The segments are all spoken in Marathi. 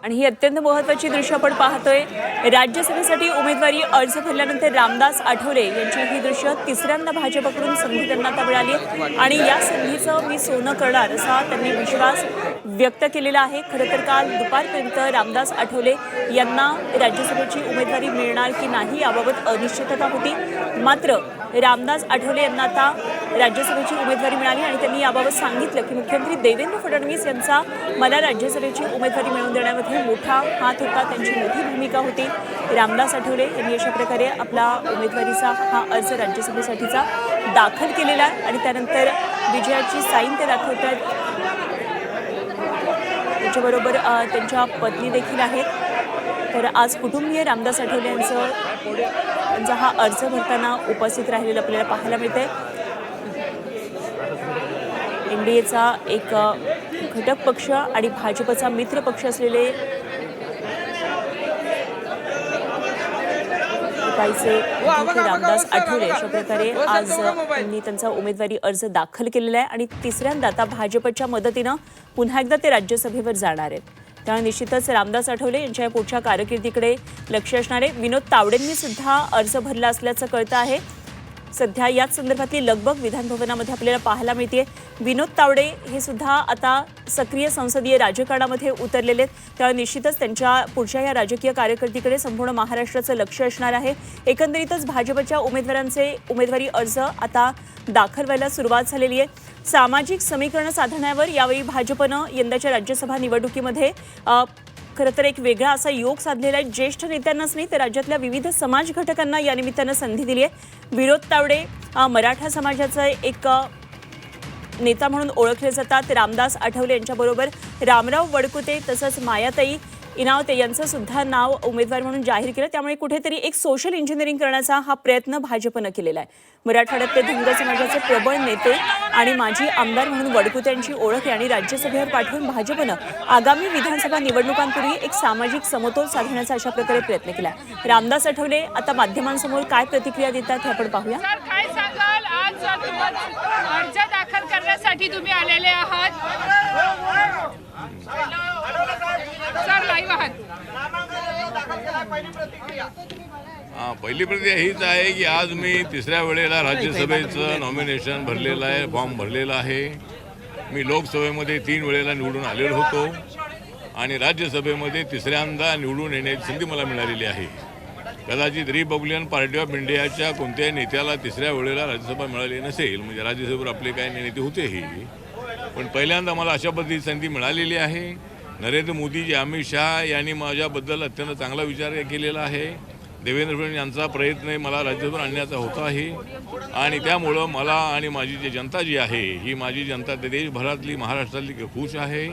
आणि ही अत्यंत महत्त्वाची दृश्य आपण पाहतोय। राज्यसभेसाठी उमेदवारी अर्ज भरल्यानंतर रामदास आठवले यांची ही दृश्य तिसऱ्यांदा भाजपकडून संधी त्यांना आता मिळाली आणि या संधीचं मी सोनं करणार असा त्यांनी विश्वास व्यक्त केलेला आहे। खरं तर काल दुपारपर्यंत रामदास आठवले यांना राज्यसभेची उमेदवारी मिळणार की नाही याबाबत अनिश्चितता होती, मात्र रामदास आठवले यांना आता राज्यसभेची उमेदवारी मिळाली आणि त्यांनी याबाबत सांगितलं की मुख्यमंत्री देवेंद्र फडणवीस यांचा मला राज्यसभेची उमेदवारी मिळवून देण्यामध्ये मोठा हात होता, त्यांची मोठी भूमिका होती। रामदास आठवले यांनी अशा प्रकारे आपला उमेदवारीचा हा अर्ज राज्यसभेसाठीचा दाखल केलेला आहे आणि त्यानंतर विजयाची साईन ते दाखवतात। त्याच्याबरोबर त्यांच्या पत्नी देखील आहेत। तर आज कुटुंबीय रामदास आठवले यांचा हा अर्ज भरताना उपस्थित राहिलेला आपल्याला पाहायला मिळते। एनडीएचा एक घटक पक्ष आणि भाजपचा मित्र पक्ष असलेले रामदास आठवले अशा प्रकारे आज त्यांनी त्यांचा उमेदवारी अर्ज दाखल केलेला आहे आणि तिसऱ्यांदा आता भाजपच्या मदतीनं पुन्हा एकदा ते राज्यसभेवर जाणार आहेत। त्यामुळे निश्चितच रामदास आठवले यांच्या पुढच्या कारकिर्दीकडे लक्ष असणारे। विनोद तावडेंनी सुद्धा अर्ज भरला असल्याचं कळतं आहे। सध्या याच संदर्भातली लगबग विधानभवनामध्ये आपल्याला पाहायला मिळते। विनोद तावडे हे सुद्धा आता सक्रिय संसदीय राजकारणामध्ये उतरलेले आहेत, त्यामुळे निश्चितच त्यांच्या पुढच्या या राजकीय कारकिर्दीकडे संपूर्ण महाराष्ट्राचं लक्ष असणार आहे। एकंदरीतच भाजपच्या उमेदवारांचे उमेदवारी अर्ज आता दाखल व्हायला सुरुवात झालेली आहे। सामाजिक समीकरण साधण्यावर यावेळी भाजपनं यंदाच्या राज्यसभा निवडणुकीमध्ये खरं तर एक वेगळा असा योग साधलेला आहे। ज्येष्ठ नेत्यांनाच नाही तर राज्यातल्या विविध समाज घटकांना या निमित्तानं संधी दिली आहे। विनोद तावडे मराठा समाजाचा एक नेता म्हणून ओळखले जातात। रामदास आठवले यांच्याबरोबर रामराव वडकुते तसंच मायाताई इनावते यांचं सुद्धा नाव उमेदवार म्हणून जाहीर केलं, त्यामुळे कुठेतरी एक सोशल इंजिनिअरिंग करण्याचा हा प्रयत्न भाजपनं केलेला आहे। मराठवाड्यातले धनगर समाजाचे प्रबळ नेते आणि माजी आमदार म्हणून वडकुते यांची ओळख आणि राज्यसभेवर पाठवून भाजपनं आगामी विधानसभा निवडणुकांपूर्वी एक सामाजिक समतोल साधण्याचा अशा प्रकारे प्रयत्न केला। रामदास आठवले आता माध्यमांसमोर काय प्रतिक्रिया देतात हे आपण पाहूया। काय सांगाल, आज अर्ज दाखल करण्यासाठी तुम्ही आलेले आहात? सर लाईव्ह आहात। पहिली प्रतिक्रिया हीच आहे की आज मी तिसऱ्या वेळेला राज्यसभेचं नॉमिनेशन भरलेलं आहे, फॉर्म भरलेला आहे। मी लोकसभेमध्ये 3 वेळेला निवडून आलेलो होतो आणि राज्यसभेमध्ये तिसऱ्यांदा निवडून येण्याची संधी मला मिळालेली आहे। कदाचित रिपब्लिकन पार्टी ऑफ इंडियाच्या कोणत्याही नेत्याला तिसऱ्या वेळेला राज्यसभा मिळाली नसेल, म्हणजे राज्यसभेवर आपले काही नेते होतेही, पण पहिल्यांदा मला अशा पद्धतीची संधी मिळालेली आहे। नरेंद्र मोदीजी, अमित शहा यांनी माझ्याबद्दल अत्यंत चांगला विचार केलेला आहे। देवेंद्र फडणवीस यांचा प्रयत्न मला राज्यसभेवर आणण्याचा होता आहे आणि त्यामुळं मला आणि माझी जी जनता जी आहे ही माझी जनता देशभरातली महाराष्ट्रातली खुश आहे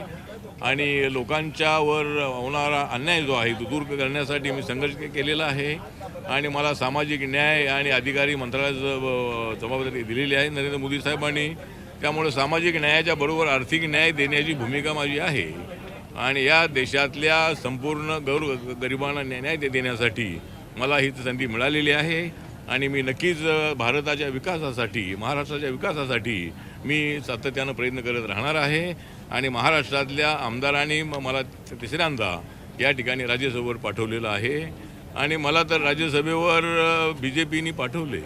आणि लोकांच्यावर होणारा अन्याय जो आहे तो दूर करण्यासाठी मी संघर्ष केलेला आहे आणि मला सामाजिक न्याय आणि अधिकारी मंत्रालयाचं जबाबदारी दिलेली आहे नरेंद्र मोदी साहेबांनी। त्यामुळे सामाजिक न्यायाच्या बरोबर आर्थिक न्याय देण्याची भूमिका माझी आहे आणि या देशातल्या संपूर्ण गरिबांना न्याय देण्यासाठी मला ही संधी मिळालेली आहे आणि मी नक्कीच भारताच्या विकासासाठी, महाराष्ट्राच्या विकासासाठी मी सातत्यानं प्रयत्न करत राहणार आहे आणि महाराष्ट्रातल्या आमदारांनी मला तिसऱ्यांदा या ठिकाणी राज्यसभेवर पाठवलेलं आहे आणि मला तर राज्यसभेवर BJPनी पाठवले।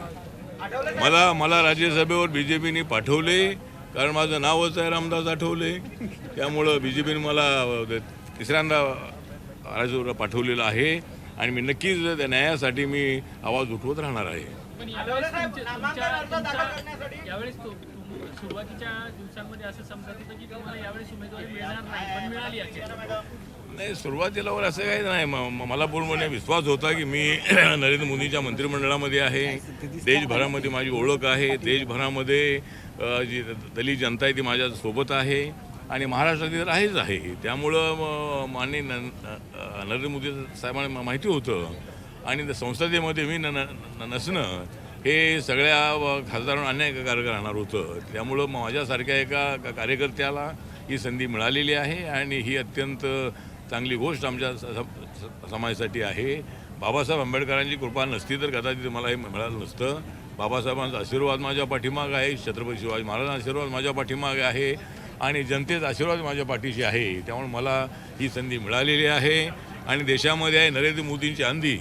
मला राज्यसभेवर BJPनी पाठवले कारण माझं नावच आहे रामदास आठवले, त्यामुळं BJPने मला तिसऱ्यांदा राज्यसभेवर पाठवलेलं आहे आणि मी नक्कीच त्या न्यायासाठी मी आवाज उठवत राहणार आहे। सुरुवातीच्या दिवसांमध्ये असं समजत होतं की तुम्हाला यावेळेस उमेदवारी मिळणार नाही, पण मिळाली नाही, सुरुवातीला असं काही नाही। मला पूर्णपणे विश्वास होता की मी नरेंद्र मोदींच्या मंत्रिमंडळामध्ये आहे, देशभरामध्ये माझी ओळख आहे, देशभरामध्ये जी दलित जनता आहे ती माझ्यासोबत आहे आणि महाराष्ट्रात तर आहेच आहे। त्यामुळं माननीय नरेंद्र मोदी साहेबांना माहिती होतं आणि संसदेमध्ये मी नसणं हे सगळ्या खासदारांना अन्यायकारक राहणार होतं। त्यामुळं माझ्यासारख्या एका कार्यकर्त्याला ही संधी मिळालेली आहे आणि ही अत्यंत चांगली गोष्ट आमच्या समाजासाठी आहे। बाबासाहेब आंबेडकरांची कृपा नसती तर कदाचित मला हे मिळालं नसतं। बाबासाहेबांचा आशीर्वाद माझ्या पाठीमागे आहे, छत्रपती शिवाजी महाराजांचा आशीर्वाद माझ्या पाठीमागे आहे आणि जनतेचा आशीर्वाद माझ्या पाठीशी आहे. त्यामुळे मला ही संधी मिळालेली आहे. आणि देशामध्ये आहे नरेंद्र मोदींची आंधी,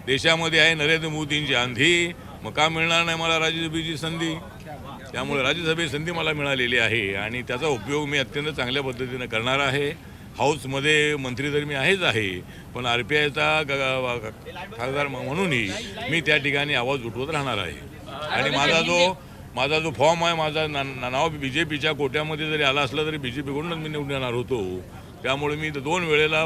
देशामध्ये आहे नरेंद्र मोदींची आंधी, मग का मिळणार नाही मला राज्यसभेची संधी? त्यामुळे राज्यसभेची संधी मला मिळालेली आहे आणि त्याचा उपयोग मी अत्यंत चांगल्या पद्धतीनं करणार आहे. हाऊसमध्ये मंत्री तर मी आहेच आहे, पण RPIचा खासदार म्हणूनही मी त्या ठिकाणी आवाज उठवत राहणार आहे. आणि माझा जो फॉर्म आहे, माझा नाव BJPच्या कोट्यामध्ये जरी आला असला तरी BJPकडूनच मी निवडून येणार होतो. त्यामुळे मी 2 वेळेला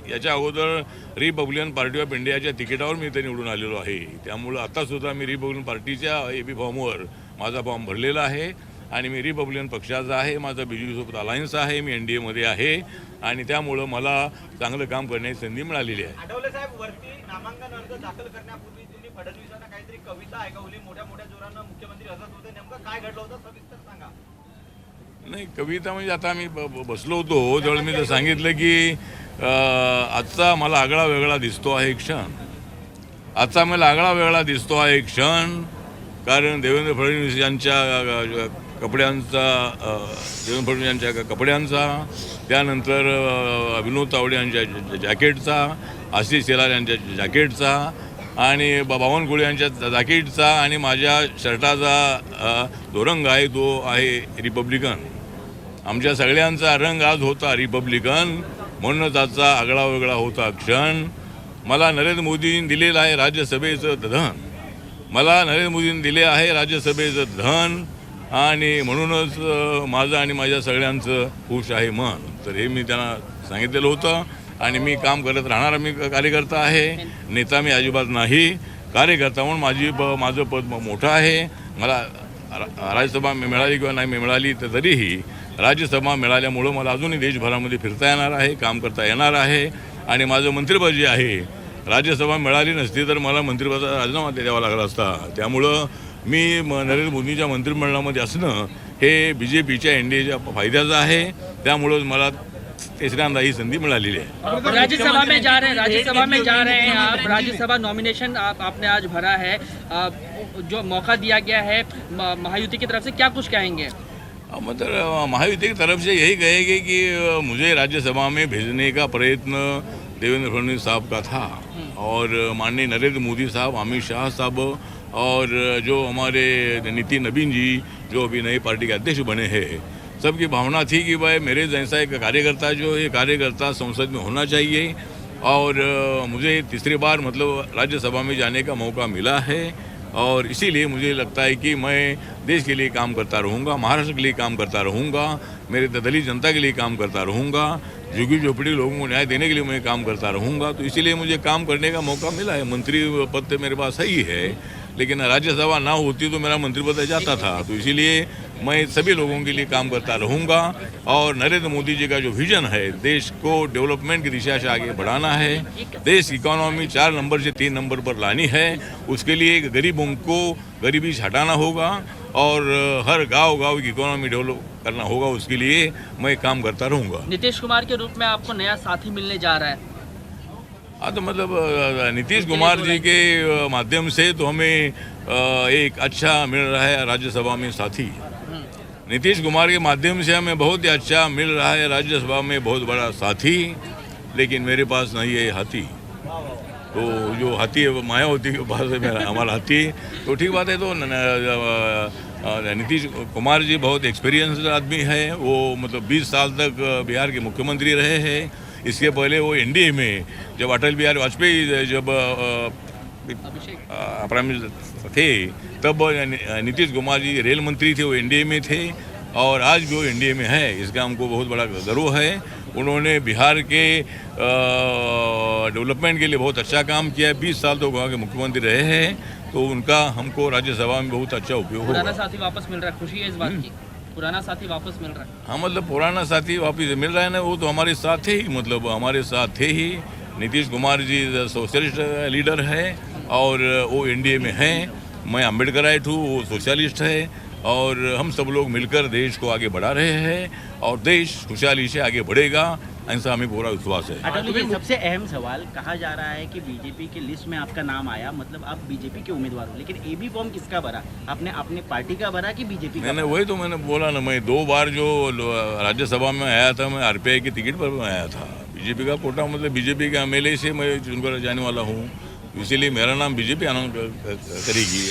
याच्या अगोदर रिपब्लिकन पार्टी ऑफ इंडियाच्या तिकिटावर मी इथे निवडून आलेलो आहे. त्यामुळं आत्तासुद्धा मी रिपब्लिकन पार्टीच्या AB फॉर्मवर माझा फॉर्म भरलेला आहे आणि मी रिपब्लिकन पक्षाचा आहे. माझा BJPसोबत अलायन्स आहे, मी NDAमध्ये आहे आणि त्यामुळं मला चांगलं काम करण्याची संधी मिळालेली आहे. आठवले साहेब, वरती नामांकन अर्ज दाखल करण्यापूर्वी तुम्ही फडणवीसांना काहीतरी कविता ऐकवली, मोठ्या जोरानं मुख्यमंत्री हसत होते, नेमकं काय घडलं होतं सविस्तर सांगा. नाही, कविता म्हणजे आता आम्ही बसलो होतो त्यावेळेस मी तर सांगितलं की आजचा मला आगळा वेगळा दिसतो आहे क्षण, आजचा मला आगळा वेगळा दिसतो आहे क्षण, कारण देवेंद्र फडणवीस यांच्या कपड्यांचा, त्यानंतर विनोद तावडे यांच्या जॅकेटचा, आशिष शेलार यांच्या जॅकेटचा आणि बावनकुळे यांच्या जॅकेटचा आणि माझ्या शर्टाचा जो रंग आहे तो आहे रिपब्लिकन. आमच्या सगळ्यांचा रंग आज होता रिपब्लिकन, म्हणूनच आजचा आगळा वेगळा होता क्षण. मला नरेंद्र मोदींनी दिलेलं आहे राज्यसभेचं धन, मला नरेंद्र मोदींनी दिले आहे राज्यसभेचं धन आणि म्हणूनच माझं आणि माझ्या सगळ्यांचं खुश आहे मन. तर हे मी त्यांना सांगितलेलं होतं आणि मी काम करत राहणारा मी कार्यकर्ता आहे, नेता मी अजिबात नाही, कार्यकर्ता म्हणून माझं पद मोठं आहे. मला राज्यसभा मिळाली किंवा नाही मिळाली तर तरीही राज्यसभा मिळाल्यामुळं मला अजूनही देशभरामध्ये फिरता येणार आहे, काम करता येणार आहे आणि माझं मंत्रिपद जे आहे, राज्यसभा मिळाली नसती तर मला मंत्रिपदाचा राजीनामा द्यावा लागला असता. त्यामुळं मी नरेंद्र मोदींच्या मंत्रिमंडळामध्ये असणं हे BJPच्या NDAच्या फायद्याचं आहे. त्यामुळं मला तिसऱ्यांदा ही संधी मिळालेली आहे. राज्यसभा में जा रहे हैं आप, राज्यसभा नॉमिनेशन आपने आज भरा है, जो मौका दिया गया है महायुति की तरफ से, क्या कुछ कहेंगे? मतलब महायुति की तरफ से यही कहेंगे कि मुझे राज्यसभा में भेजने का प्रयत्न देवेंद्र फडणवीस साहब का था और माननीय नरेंद्र मोदी साहब, अमित शाह साहब और जो हमारे नितिन नवीन जी जो अभी नई पार्टी के अध्यक्ष बने हैं, सबकी भावना थी कि भाई मेरे जैसा एक कार्यकर्ता जो है कार्यकर्ता संसद में होना चाहिए और मुझे तीसरी बार मतलब राज्यसभा में जाने का मौका मिला है और इसीलिए मुझे लगता है कि मैं देश के लिए काम करता रहूँगा, महाराष्ट्र के लिए काम करता रहूँगा, मेरे दलित जनता के लिए काम करता रहूँगा, झुग्गी झोपड़ी लोगों को न्याय देने के लिए मैं काम करता रहूँगा. तो इसीलिए मुझे काम करने का मौका मिला है. मंत्री पद तो मेरे पास ही है, लेकिन राज्यसभा ना होती तो मेरा मंत्रिपद जाता था. तो इसीलिए मैं सभी लोगों के लिए काम करता रहूँगा और नरेंद्र मोदी जी का जो विजन है, देश को डेवलपमेंट की दिशा से आगे बढ़ाना है, देश की इकोनॉमी 4 नंबर से 3 नंबर पर लानी है, उसके लिए गरीबों को गरीबी से हटाना होगा और हर गांव की इकोनॉमी डेवलप करना होगा. उसके लिए मैं काम करता रहूँगा. नीतीश कुमार के रूप में आपको नया साथी मिलने जा रहा है. हाँ, तो मतलब नीतीश कुमार जी के माध्यम से तो हमें एक अच्छा मिल रहा है राज्यसभा में साथी. नीतीश कुमार के माध्यम से हमें बहुत ही अच्छा मिल रहा है राज्यसभा में बहुत बड़ा साथी, लेकिन मेरे पास नहीं है हाथी. तो जो हाथी है वो मायावती के पास है हमारा हाथी. तो ठीक बात है. तो नीतीश कुमार जी बहुत एक्सपीरियंस्ड आदमी है. वो मतलब 20 साल तक बिहार के मुख्यमंत्री रहे हैं. इसके पहले वो NDA में जब अटल बिहारी वाजपेयी जब प्राइम मिनिस्टर थे तब नीतीश कुमार जी रेल मंत्री थे, वो NDA में थे और आज भी वो NDA में है. इसका हमको बहुत बड़ा गर्व है. उन्होंने बिहार के डेवलपमेंट के लिए बहुत अच्छा काम किया है. 20 साल तो वहाँ के मुख्यमंत्री रहे हैं, तो उनका हमको राज्यसभा में बहुत अच्छा उपयोग होगा. पुराना साथी वापस मिल रहा है, खुशी है इस बात की? पुराना साथी वापस मिल रहा है. हाँ, मतलब पुराना साथी वापस मिल रहा है ना, वो तो हमारे साथ थे ही, मतलब हमारे साथ थे ही. नीतीश कुमार जी सोशलिस्ट लीडर है और वो NDA में हैं. मैं अम्बेडकराइट हूँ, वो सोशलिस्ट है और हम सब लोग मिलकर देश को आगे बढ़ा रहे हैं और देश खुशहाली से आगे बढ़ेगा. ऐसा हमें पूरा विश्वास है। अटल जी, सबसे अहम सवाल, कहा जा रहा है कि बीजेपी की लिस्ट में आपका नाम आया, मतलब आप बीजेपी के उम्मीदवार हो, लेकिन एबी फॉर्म किसका भरा? आपने अपने पार्टी का भरा कि बीजेपी का? मैंने वही तो मैंने बोला ना, मैं 2 बार जो राज्यसभा में आया था, मैं आरपीआई की टिकट पर मैं आया था। बीजेपी का कोटा मतलब बीजेपी के एमएलए से मैं चुनकर जाने वाला हूँ, इसीलिए मेरा नाम बीजेपी अनाउंस करेगी।